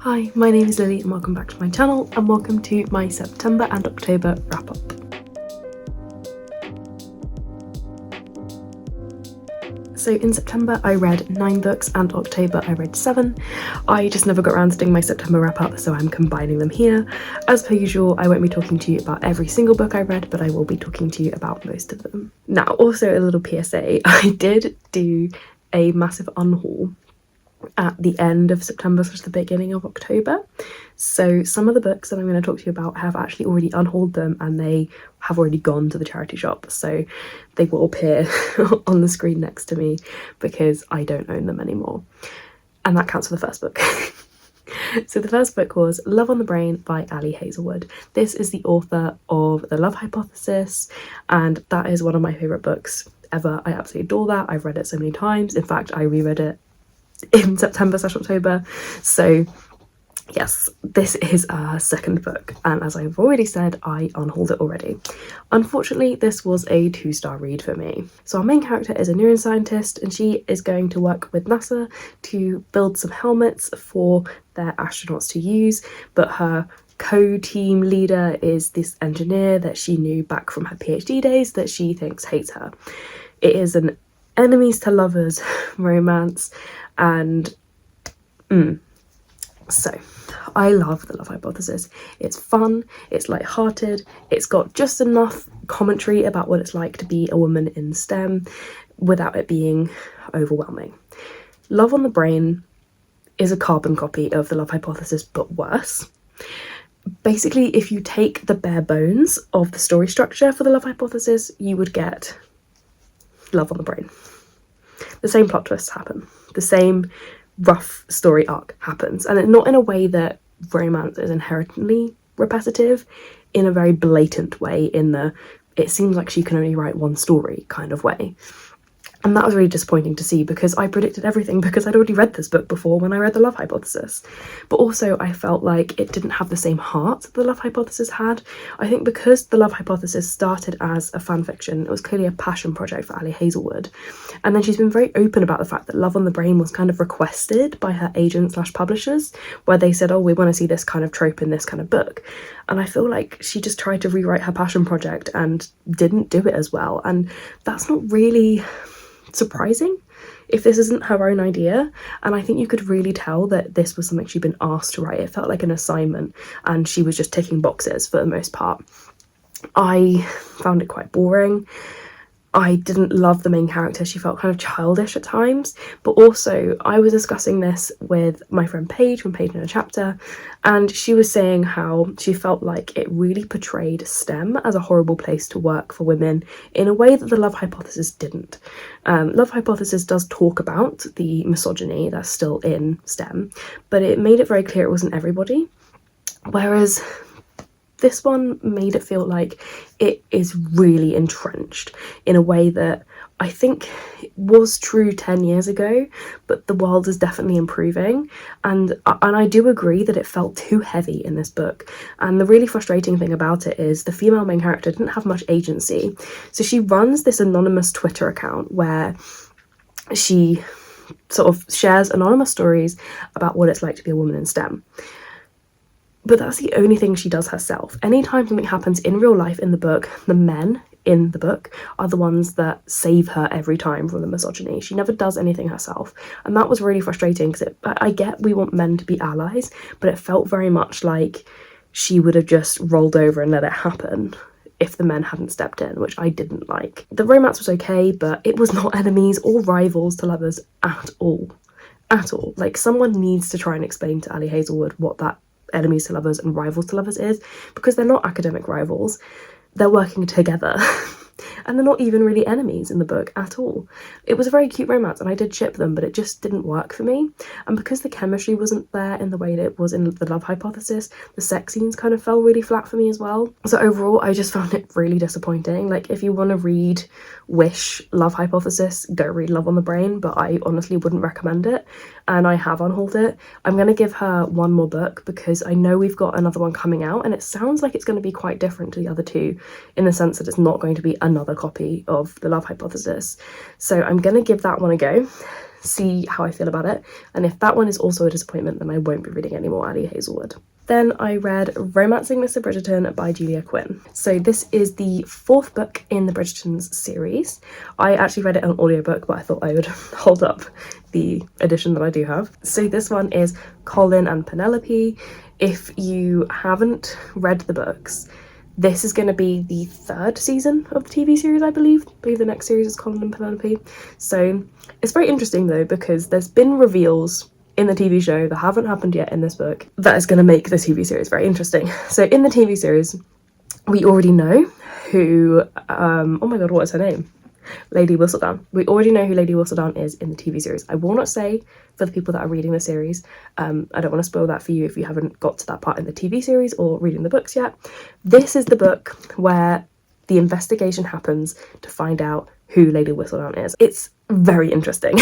Hi, my name is Lily and welcome back to my channel and welcome to my September and October wrap up. So in September I read 9 books and October I read 7. I just never got around to doing my September wrap up, so I'm combining them here. As per usual, I won't be talking to you about every single book I read, but I will be talking to you about most of them. Now, also a little PSA, I did do a massive unhaul at the end of September / the beginning of October. So some of the books that I'm going to talk to you about have actually already unhauled them and they have already gone to the charity shop, so they will appear on the screen next to me because I don't own them anymore. And that counts for the first book. So the first book was Love on the Brain by Ali Hazelwood. This is the author of The Love Hypothesis, and that is one of my favourite books ever. I absolutely adore that. I've read it so many times. In fact, I reread it in September / October. So yes, this is our second book, and as I've already said, I unhauled it already. Unfortunately, this was a 2-star read for me. So our main character is a neuroscientist and she is going to work with NASA to build some helmets for their astronauts to use, but her co-team leader is this engineer that she knew back from her PhD days that she thinks hates her. It is an enemies to lovers romance, and so I love The Love Hypothesis. It's fun, it's light-hearted, it's got just enough commentary about what it's like to be a woman in STEM without it being overwhelming. Love on the Brain is a carbon copy of The Love Hypothesis, but worse. Basically, if you take the bare bones of the story structure for The Love Hypothesis, you would get Love on the Brain. The same plot twists happen, the same rough story arc happens, and not in a way that romance is inherently repetitive, in a very blatant way, in the it seems like she can only write one story kind of way. And that was really disappointing to see because I predicted everything because I'd already read this book before when I read The Love Hypothesis. But also I felt like it didn't have the same heart The Love Hypothesis had. I think because The Love Hypothesis started as a fan fiction, it was clearly a passion project for Ali Hazelwood. And then she's been very open about the fact that Love on the Brain was kind of requested by her agent / publishers, where they said, oh, we want to see this kind of trope in this kind of book. And I feel like she just tried to rewrite her passion project and didn't do it as well. And that's not really surprising if this isn't her own idea, and I think you could really tell that this was something she'd been asked to write. It felt like an assignment and she was just ticking boxes for the most part. I found it quite boring. I didn't love the main character. She felt kind of childish at times, but also I was discussing this with my friend Paige from Paige in a Chapter, and she was saying how she felt like it really portrayed STEM as a horrible place to work for women in a way that The Love Hypothesis didn't. Love Hypothesis does talk about the misogyny that's still in STEM, but it made it very clear it wasn't everybody, whereas this one made it feel like it is really entrenched in a way that I think was true 10 years ago, but the world is definitely improving. And I do agree that it felt too heavy in this book. And the really frustrating thing about it is the female main character didn't have much agency. So she runs this anonymous Twitter account where she sort of shares anonymous stories about what it's like to be a woman in STEM. But that's the only thing she does herself. Anytime something happens in real life in the book, the men in the book are the ones that save her every time from the misogyny. She never does anything herself. And that was really frustrating because I get we want men to be allies, but it felt very much like she would have just rolled over and let it happen if the men hadn't stepped in, which I didn't like. The romance was okay, but it was not enemies or rivals to lovers at all. At all. Like, someone needs to try and explain to Ali Hazelwood what that enemies to lovers and rivals to lovers is, because they're not academic rivals, they're working together. And they're not even really enemies in the book at all. It was a very cute romance and I did ship them, but it just didn't work for me. And because the chemistry wasn't there in the way that it was in The Love Hypothesis, the sex scenes kind of fell really flat for me as well. So overall, I just found it really disappointing. Like, if you want to read Wish Love Hypothesis, go read Love on the Brain, but I honestly wouldn't recommend it. And I have unhauled it. I'm going to give her one more book because I know we've got another one coming out and it sounds like it's going to be quite different to the other two in the sense that it's not going to be another copy of The Love Hypothesis. So I'm going to give that one a go, see how I feel about it, and if that one is also a disappointment, then I won't be reading any more Ali Hazelwood. Then I read Romancing Mr. Bridgerton by Julia Quinn. So this is the 4th book in the Bridgertons series. I actually read it on audiobook, but I thought I would hold up the edition that I do have. So this one is Colin and Penelope. If you haven't read the books, this is going to be the 3rd season of the TV series, I believe. I believe the next series is Colin and Penelope. So it's very interesting though, because there's been reveals in the TV show that haven't happened yet in this book that is going to make the TV series very interesting. So in the TV series, we already know who, oh my god, what is her name? Lady Whistledown. We already know who Lady Whistledown is in the TV series. I will not say for the people that are reading the series. I don't want to spoil that for you if you haven't got to that part in the TV series or reading the books yet. This is the book where the investigation happens to find out who Lady Whistledown is. It's very interesting.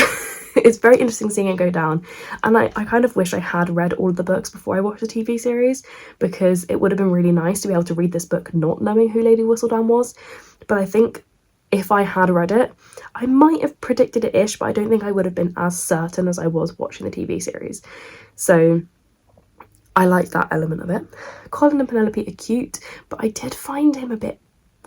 It's very interesting seeing it go down, and I kind of wish I had read all of the books before I watched the TV series, because it would have been really nice to be able to read this book not knowing who Lady Whistledown was. But I think if I had read it, I might have predicted it-ish, but I don't think I would have been as certain as I was watching the TV series. So I liked that element of it. Colin and Penelope are cute, but I did find him a bit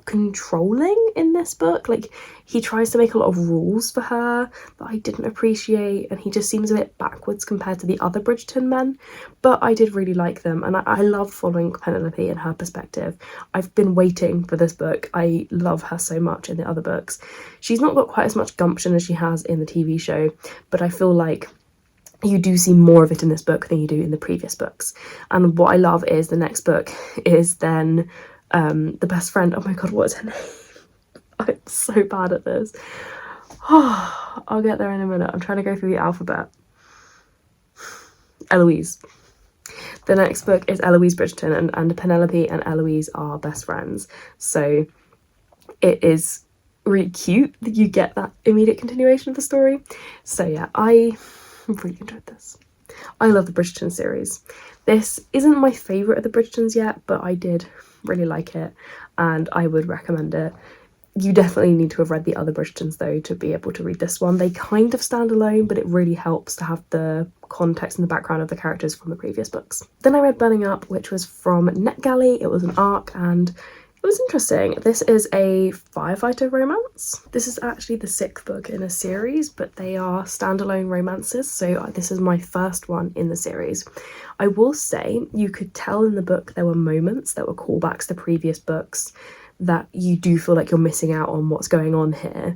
controlling in this book. Like, he tries to make a lot of rules for her that I didn't appreciate, and he just seems a bit backwards compared to the other Bridgerton men, but I did really like them, and I love following Penelope and her perspective. I've been waiting for this book. I love her so much in the other books. She's not got quite as much gumption as she has in the TV show, but I feel like you do see more of it in this book than you do in the previous books. And what I love is the next book is then the best friend, oh my god, what is her name? I'm so bad at this. Oh, I'll get there in a minute. I'm trying to go through the alphabet. Eloise. The next book is Eloise Bridgerton, and Penelope and Eloise are best friends. So it is really cute that you get that immediate continuation of the story. So yeah, I really enjoyed this. I love the Bridgerton series. This isn't my favourite of the Bridgertons yet, but I did really like it, and I would recommend it. You definitely need to have read the other Bridgertons though to be able to read this one. They kind of stand alone, but it really helps to have the context and the background of the characters from the previous books. Then I read Burning Up, which was from NetGalley. It was an arc, and it was interesting. This is a firefighter romance. This is actually the 6th book in a series, but they are standalone romances, so this is my first one in the series. I will say you could tell in the book there were moments that were callbacks to previous books that you do feel like you're missing out on what's going on here,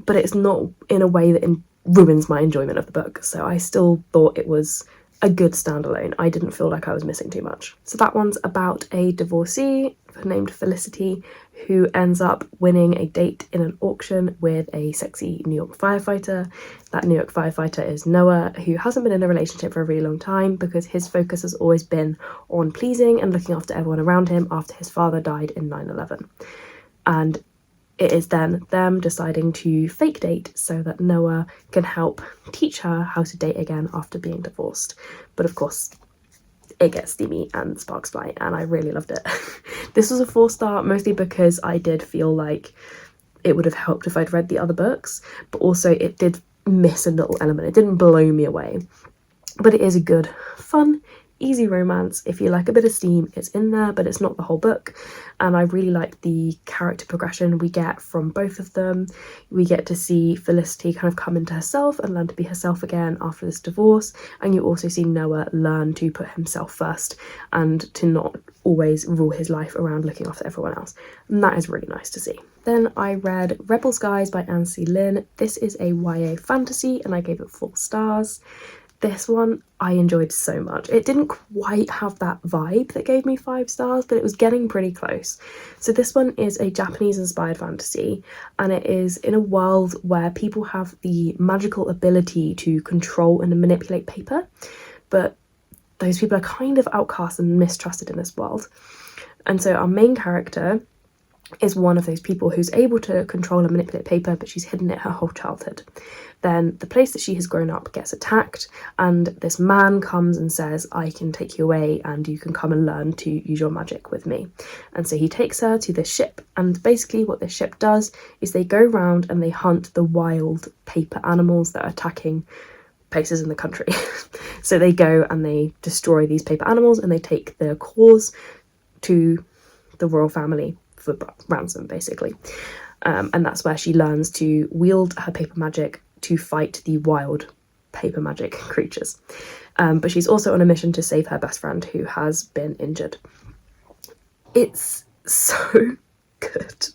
but it's not in a way that ruins my enjoyment of the book. So I still thought it was a good standalone. I didn't feel like I was missing too much. So that one's about a divorcee named Felicity who ends up winning a date in an auction with a sexy New York firefighter. That New York firefighter is Noah, who hasn't been in a relationship for a really long time because his focus has always been on pleasing and looking after everyone around him after his father died in 9/11. And it is then them deciding to fake date so that Noah can help teach her how to date again after being divorced. But of course, it gets steamy and sparks fly, and I really loved it. This was a 4-star, mostly because I did feel like it would have helped if I'd read the other books, but also it did miss a little element. It didn't blow me away, but it is a good, fun, easy romance. If you like a bit of steam, it's in there, but it's not the whole book. And I really like the character progression we get from both of them. We get to see Felicity kind of come into herself and learn to be herself again after this divorce, and you also see Noah learn to put himself first and to not always rule his life around looking after everyone else, and that is really nice to see. Then I read Rebel Skies by Anne C. Lynn. This is a YA fantasy, and I gave it 4 stars. This one I enjoyed so much. It didn't quite have that vibe that gave me 5 stars, but it was getting pretty close. So this one is a Japanese-inspired fantasy, and it is in a world where people have the magical ability to control and manipulate paper, but those people are kind of outcast and mistrusted in this world. And so our main character is one of those people who's able to control and manipulate paper, but she's hidden it her whole childhood. Then the place that she has grown up gets attacked, and this man comes and says, I can take you away and you can come and learn to use your magic with me. And so he takes her to this ship, and basically what this ship does is they go around and they hunt the wild paper animals that are attacking places in the country. So they go and they destroy these paper animals, and they take their cores to the royal family for ransom, basically. And that's where she learns to wield her paper magic to fight the wild paper magic creatures. But she's also on a mission to save her best friend who has been injured. It's so good.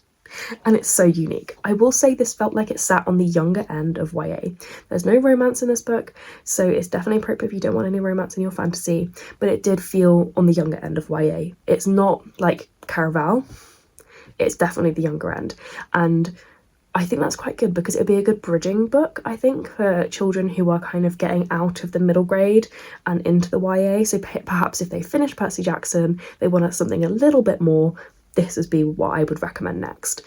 And it's so unique. I will say this felt like it sat on the younger end of YA. There's no romance in this book, so it's definitely appropriate if you don't want any romance in your fantasy, but it did feel on the younger end of YA. It's not like Caraval, it's definitely the younger end. And I think that's quite good because it'd be a good bridging book, I think, for children who are kind of getting out of the middle grade and into the YA. So perhaps if they finish Percy Jackson, they want something a little bit more, this would be what I would recommend next.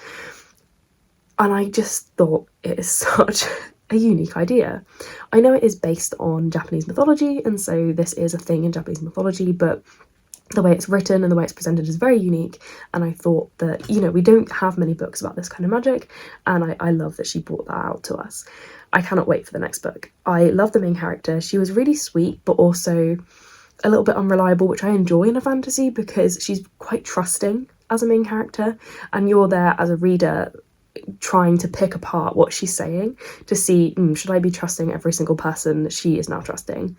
And I just thought it is such a unique idea. I know it is based on Japanese mythology, and so this is a thing in Japanese mythology, but the way it's written and the way it's presented is very unique, and I thought that, you know, we don't have many books about this kind of magic, and I love that she brought that out to us. I cannot wait for the next book. I love the main character. She was really sweet, but also a little bit unreliable, which I enjoy in a fantasy because she's quite trusting as a main character, and you're there as a reader trying to pick apart what she's saying to see, should I be trusting every single person that she is now trusting?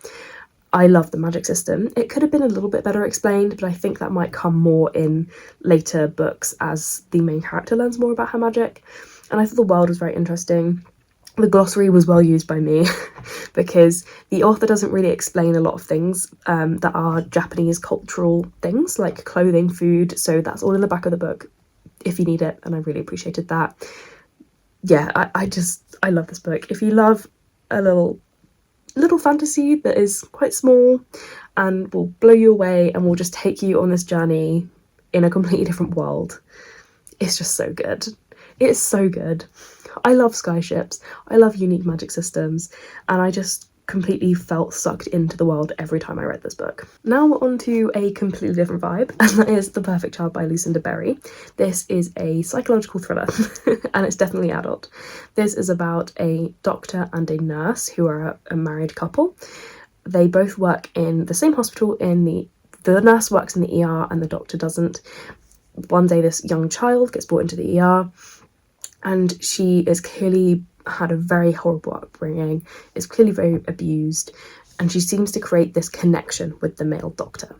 I love the magic system. It could have been a little bit better explained, but I think that might come more in later books as the main character learns more about her magic. And I thought the world was very interesting. The glossary was well used by me because the author doesn't really explain a lot of things that are Japanese cultural things like clothing, food, so that's all in the back of the book if you need it, and I really appreciated that. Yeah, I love this book. If you love a little fantasy that is quite small and will blow you away and will just take you on this journey in a completely different world, it's just so good. It's so good. I love skyships, I love unique magic systems, and I just completely felt sucked into the world every time I read this book. Now we're on to a completely different vibe, and that is The Perfect Child by Lucinda Berry. This is a psychological thriller, and it's definitely adult. This is about a doctor and a nurse who are a married couple. They both work in the same hospital. The nurse works in the ER and the doctor doesn't. One day this young child gets brought into the ER, and she is clearly had a very horrible upbringing, is clearly very abused, and she seems to create this connection with the male doctor.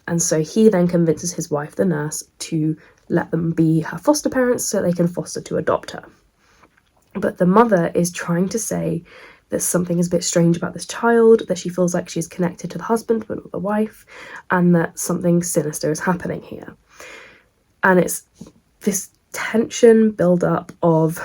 And so he then convinces his wife, the nurse, to let them be her foster parents so they can foster to adopt her. But the mother is trying to say that something is a bit strange about this child, that she feels like she's connected to the husband but not the wife, and that something sinister is happening here. And it's this tension build up of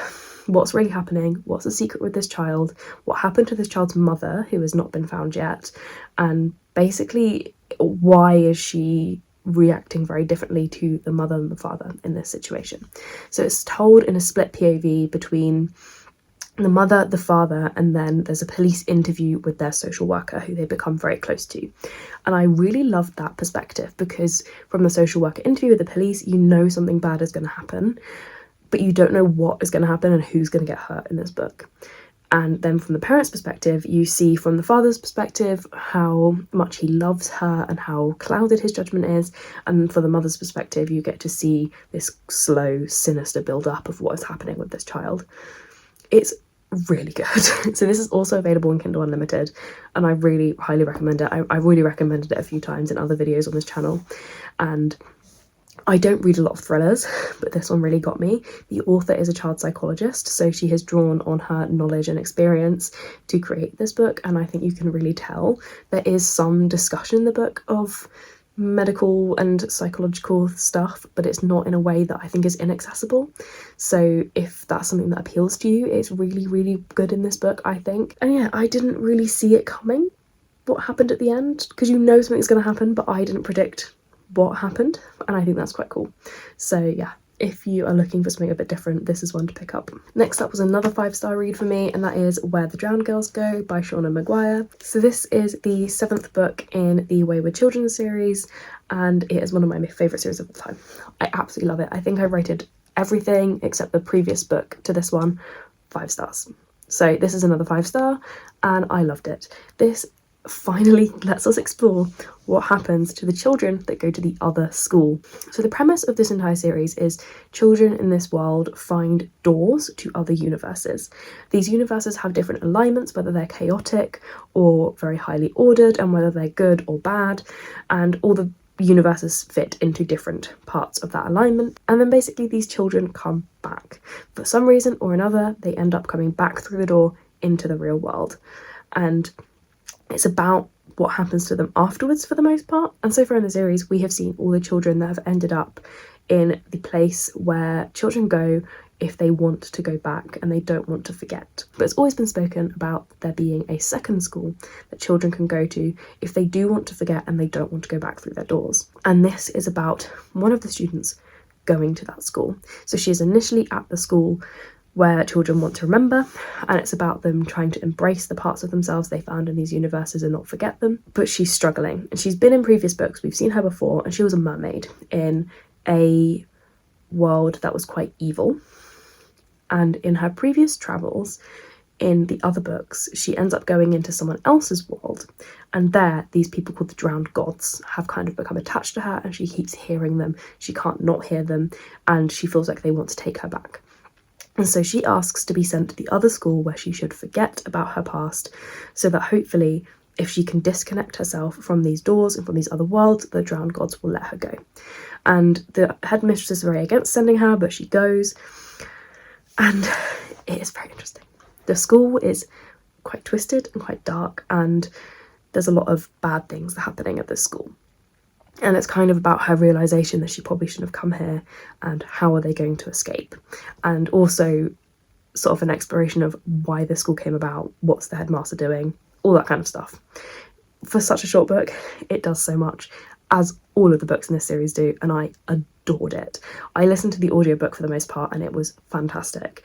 what's really happening, what's the secret with this child, what happened to this child's mother who has not been found yet, and basically why is she reacting very differently to the mother and the father in this situation. So it's told in a split POV between the mother, the father, and then there's a police interview with their social worker who they become very close to. And I really loved that perspective because from the social worker interview with the police, you know something bad is going to happen, but you don't know what is going to happen and who's going to get hurt in this book. And then from the parents' perspective, you see from the father's perspective how much he loves her and how clouded his judgment is. And for the mother's perspective, you get to see this slow, sinister build-up of what is happening with this child. It's really good. So this is also available in Kindle Unlimited, and I really highly recommend it. I've really recommended it a few times in other videos on this channel, and I don't read a lot of thrillers, but this one really got me. The author is a child psychologist, so she has drawn on her knowledge and experience to create this book, and I think you can really tell there is some discussion in the book of medical and psychological stuff, but it's not in a way that I think is inaccessible. So if that's something that appeals to you, it's really, really good in this book, I think. And yeah, I didn't really see it coming, what happened at the end, because you know something's going to happen, but I didn't predict what happened, and I think that's quite cool. So yeah, if you are looking for something a bit different, this is one to pick up. Next up was another 5-star read for me, and that is Where the Drowned Girls Go by Shauna Maguire. So this is the 7th book in the Wayward Children series, and it is one of my favourite series of all time. I absolutely love it. I think I rated everything except the previous book to this one 5 stars. So this is another 5-star, and I loved it. This finally lets us explore what happens to the children that go to the other school. So the premise of this entire series is children in this world find doors to other universes. These universes have different alignments, whether they're chaotic or very highly ordered, and whether they're good or bad, and all the universes fit into different parts of that alignment. And then basically these children come back. For some reason or another, they end up coming back through the door into the real world. And it's about what happens to them afterwards for the most part. And so far in the series, we have seen all the children that have ended up in the place where children go if they want to go back and they don't want to forget. But it's always been spoken about there being a second school that children can go to if they do want to forget and they don't want to go back through their doors. And this is about one of the students going to that school. So she is initially at the school where children want to remember, and it's about them trying to embrace the parts of themselves they found in these universes and not forget them. But she's struggling, and she's been in previous books, we've seen her before, and she was a mermaid in a world that was quite evil. And in her previous travels, in the other books, she ends up going into someone else's world, and there these people called the Drowned Gods have kind of become attached to her, and she keeps hearing them. She can't not hear them, and she feels like they want to take her back. And so she asks to be sent to the other school where she should forget about her past, so that hopefully if she can disconnect herself from these doors and from these other worlds, the Drowned Gods will let her go. And the headmistress is very against sending her, but she goes, and it is very interesting. The school is quite twisted and quite dark, and there's a lot of bad things happening at this school. And it's kind of about her realisation that she probably shouldn't have come here, and how are they going to escape. And also sort of an exploration of why the school came about, what's the headmaster doing, all that kind of stuff. For such a short book, it does so much, as all of the books in this series do, and I adored it. I listened to the audiobook for the most part, and it was fantastic.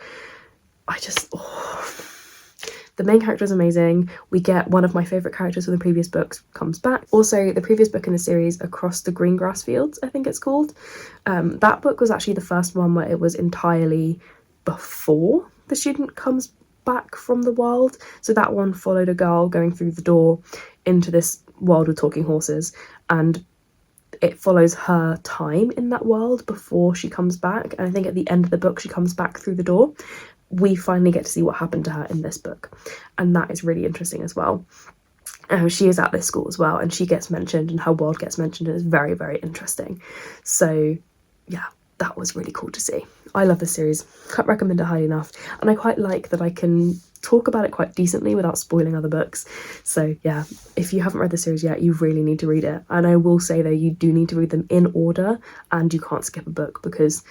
The main character is amazing. We get one of my favourite characters from the previous books comes back. Also, the previous book in the series, Across the Greengrass Fields, I think it's called. That book was actually the first one where it was entirely before the student comes back from the world. So that one followed a girl going through the door into this world with talking horses, and it follows her time in that world before she comes back. And I think at the end of the book, she comes back through the door. We finally get to see what happened to her in this book, and that is really interesting as well. She is at this school as well, and she gets mentioned, and her world gets mentioned, and it's very, very interesting. So yeah, that was really cool to see. I love this series, can't recommend it highly enough, and I quite like that I can talk about it quite decently without spoiling other books. So yeah, if you haven't read the series yet, you really need to read it. And I will say though, you do need to read them in order, and you can't skip a book, because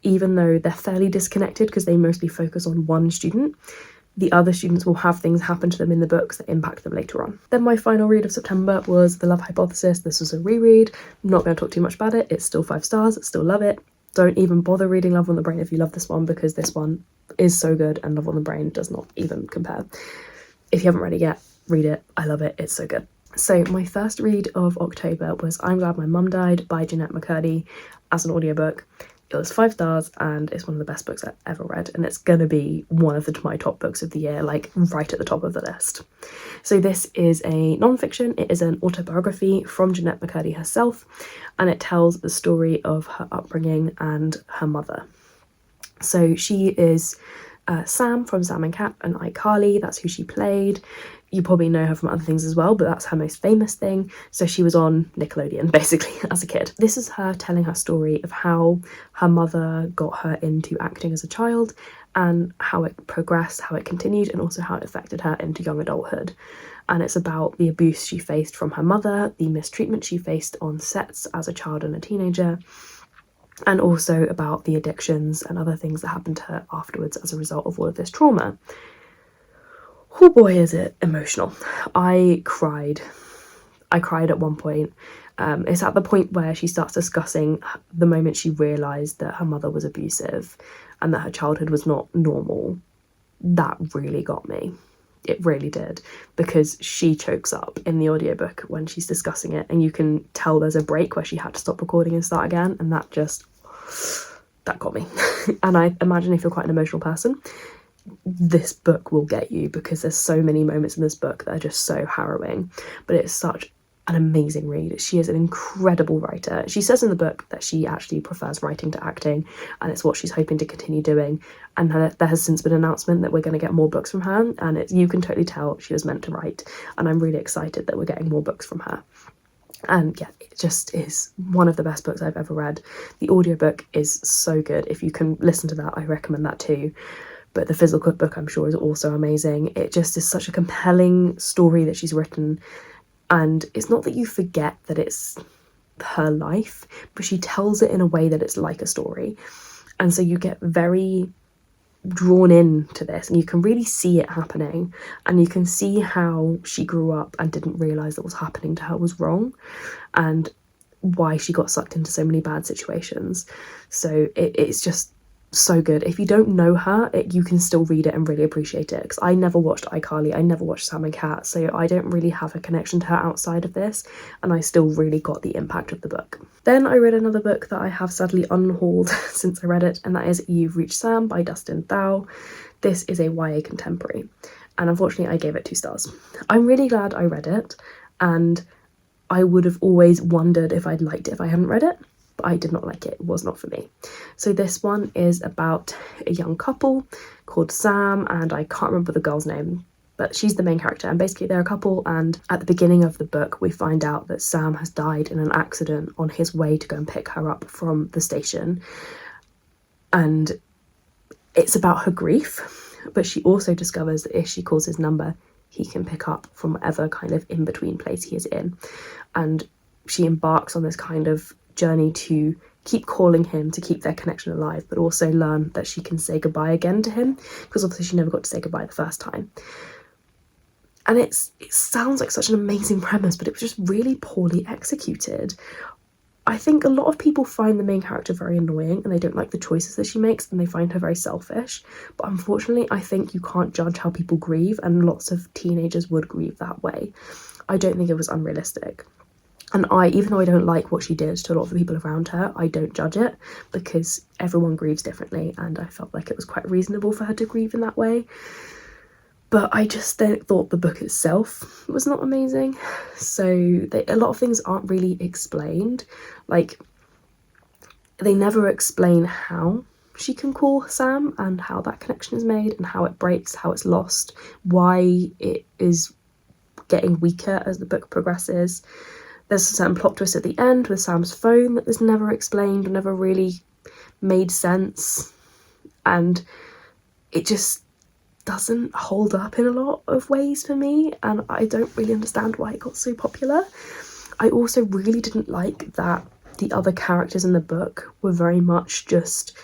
even though they're fairly disconnected because they mostly focus on one student, the other students will have things happen to them in the books that impact them later on. Then my final read of September was The Love Hypothesis. This was a reread. I'm not going to talk too much about it. It's still 5 stars. I still love it. Don't even bother reading Love on the Brain if you love this one, because this one is so good and Love on the Brain does not even compare. If you haven't read it yet, read it. I love it. It's so good. So my first read of October was I'm Glad My Mum Died by Jennette McCurdy as an audiobook. It was 5 stars, and it's one of the best books I've ever read, and it's gonna be one of my top books of the year, like right at the top of the list. So this is a non-fiction. It is an autobiography from Jennette McCurdy herself, and it tells the story of her upbringing and her mother. So she is Sam from Sam and Cap and iCarly. That's who she played. You probably know her from other things as well, but that's her most famous thing. So she was on Nickelodeon basically as a kid. This is her telling her story of how her mother got her into acting as a child, and how it progressed, how it continued, and also how it affected her into young adulthood. And it's about the abuse she faced from her mother, the mistreatment she faced on sets as a child and a teenager, and also about the addictions and other things that happened to her afterwards as a result of all of this trauma. Oh boy, is it emotional. I cried I cried at one point. It's at the point where she starts discussing the moment she realised that her mother was abusive and that her childhood was not normal. That really got me. It really did, because she chokes up in the audiobook when she's discussing it, and you can tell there's a break where she had to stop recording and start again, and that got me. And I imagine if you're quite an emotional person, this book will get you, because there's so many moments in this book that are just so harrowing, but it's such an amazing read. She is an incredible writer. She says in the book that she actually prefers writing to acting, and it's what she's hoping to continue doing, and there has since been an announcement that we're going to get more books from her, and you can totally tell she was meant to write, and I'm really excited that we're getting more books from her. And yeah, it just is one of the best books I've ever read. The audiobook is so good. If you can listen to that, I recommend that too. But the physical book, I'm sure, is also amazing. It just is such a compelling story that she's written. And it's not that you forget that it's her life, but she tells it in a way that it's like a story. And so you get very drawn into this, and you can really see it happening, and you can see how she grew up and didn't realise that what's happening to her was wrong, and why she got sucked into so many bad situations. So it's just so good. If you don't know her, you can still read it and really appreciate it, because I never watched iCarly, I never watched Sam and Cat, so I don't really have a connection to her outside of this, and I still really got the impact of the book. Then I read another book that I have sadly unhauled since I read it, and that is You've Reached Sam by Dustin Thau. This is a YA contemporary, and unfortunately I gave it 2 stars. I'm really glad I read it, and I would have always wondered if I'd liked it if I hadn't read it, but I did not like it. It was not for me. So this one is about a young couple called Sam, and I can't remember the girl's name, but she's the main character, and basically they're a couple, and at the beginning of the book we find out that Sam has died in an accident on his way to go and pick her up from the station, and it's about her grief, but she also discovers that if she calls his number, he can pick up from whatever kind of in-between place he is in, and she embarks on this kind of journey to keep calling him to keep their connection alive, but also learn that she can say goodbye again to him, because obviously she never got to say goodbye the first time. And it sounds like such an amazing premise, but it was just really poorly executed. I think a lot of people find the main character very annoying, and they don't like the choices that she makes, and they find her very selfish. But unfortunately, I think you can't judge how people grieve, and lots of teenagers would grieve that way. I don't think it was unrealistic. And even though I don't like what she did to a lot of the people around her, I don't judge it, because everyone grieves differently, and I felt like it was quite reasonable for her to grieve in that way. But I just thought the book itself was not amazing. So a lot of things aren't really explained. Like, they never explain how she can call Sam, and how that connection is made, and how it breaks, how it's lost, why it is getting weaker as the book progresses. There's a certain plot twist at the end with Sam's phone that is never explained or never really made sense, and it just doesn't hold up in a lot of ways for me, and I don't really understand why it got so popular. I also really didn't like that the other characters in the book were very much just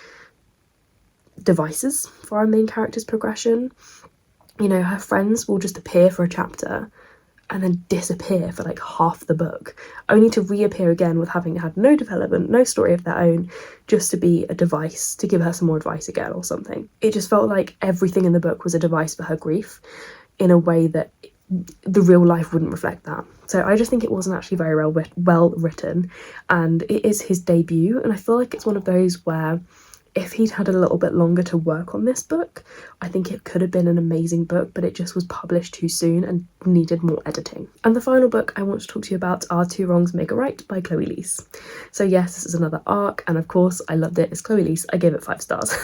devices for our main character's progression. You know, her friends will just appear for a chapter and then disappear for like half the book, only to reappear again with having had no development, no story of their own, just to be a device to give her some more advice again or something. It just felt like everything in the book was a device for her grief, in a way that the real life wouldn't reflect that. So I just think it wasn't actually very well written, and it is his debut, and I feel like it's one of those where if he'd had a little bit longer to work on this book, I think it could have been an amazing book, but it just was published too soon and needed more editing. And the final book I want to talk to you about are Two Wrongs Make a Right by Chloe Leese. So yes, this is another arc, and of course I loved it. It's Chloe Leese. I gave it 5 stars.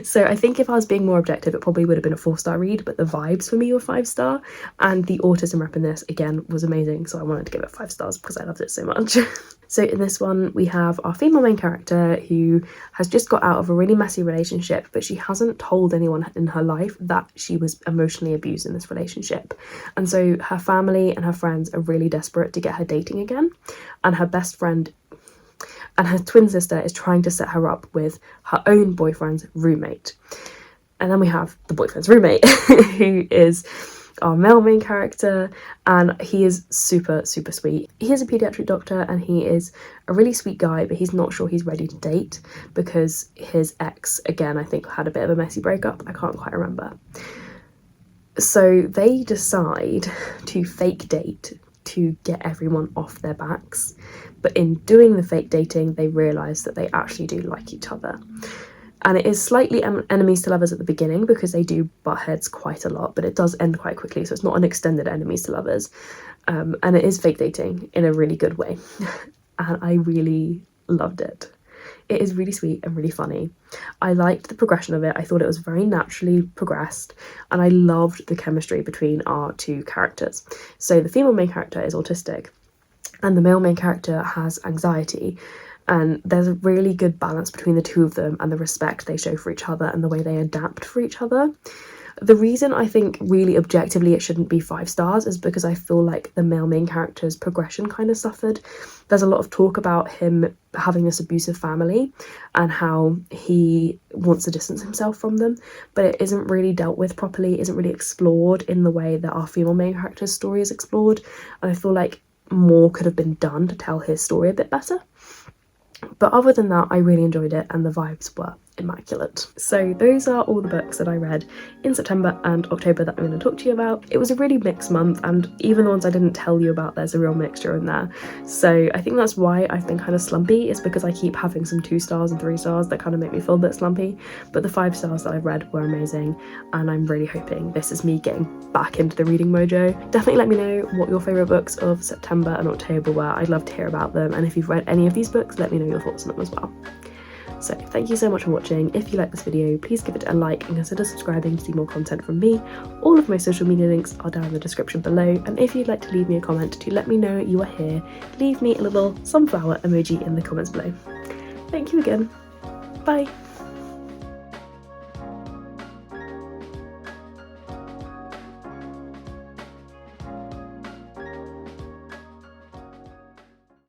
So I think if I was being more objective, it probably would have been a 4-star read, but the vibes for me were 5-star, and the autism rep in this again was amazing, so I wanted to give it 5 stars because I loved it so much. So in this one we have our female main character who has just got out of a really messy relationship, but she hasn't told anyone in her life that she was emotionally abused in this relationship, and so her family and her friends are really desperate to get her dating again, and her best friend and her twin sister is trying to set her up with her own boyfriend's roommate. And then we have the boyfriend's roommate, who is our male main character, and he is super sweet. He is a pediatric doctor and he is a really sweet guy, but he's not sure he's ready to date because his ex, again, I think had a bit of a messy breakup. I can't quite remember. So they decide to fake date to get everyone off their backs, but in doing the fake dating they realise that they actually do like each other. And it is slightly enemies to lovers at the beginning because they do butt heads quite a lot, but it does end quite quickly, so it's not an extended enemies to lovers. And it is fake dating in a really good way. And I really loved it. It is really sweet and really funny. I liked the progression of it. I thought it was very naturally progressed, and I loved the chemistry between our two characters. So the female main character is autistic and the male main character has anxiety, and there's a really good balance between the two of them and the respect they show for each other and the way they adapt for each other. The reason I think really objectively it shouldn't be 5 stars is because I feel like the male main character's progression kind of suffered. There's a lot of talk about him having this abusive family and how he wants to distance himself from them, but it isn't really dealt with properly, isn't really explored in the way that our female main character's story is explored, and I feel like more could have been done to tell his story a bit better. But other than that, I really enjoyed it and the vibes were immaculate. So those are all the books that I read in September and October that I'm going to talk to you about. It was a really mixed month, and even the ones I didn't tell you about, there's a real mixture in there. So I think that's why I've been kind of slumpy, is because I keep having some 2 stars and 3 stars that kind of make me feel a bit slumpy. But the 5 stars that I've read were amazing, and I'm really hoping this is me getting back into the reading mojo. Definitely let me know what your favourite books of September and October were. I'd love to hear about them, and if you've read any of these books, let me know your thoughts on them as well. So thank you so much for watching. If you like this video, please give it a like and consider subscribing to see more content from me. All of my social media links are down in the description below, and if you'd like to leave me a comment to let me know you are here, leave me a little sunflower emoji in the comments below. Thank you again. Bye.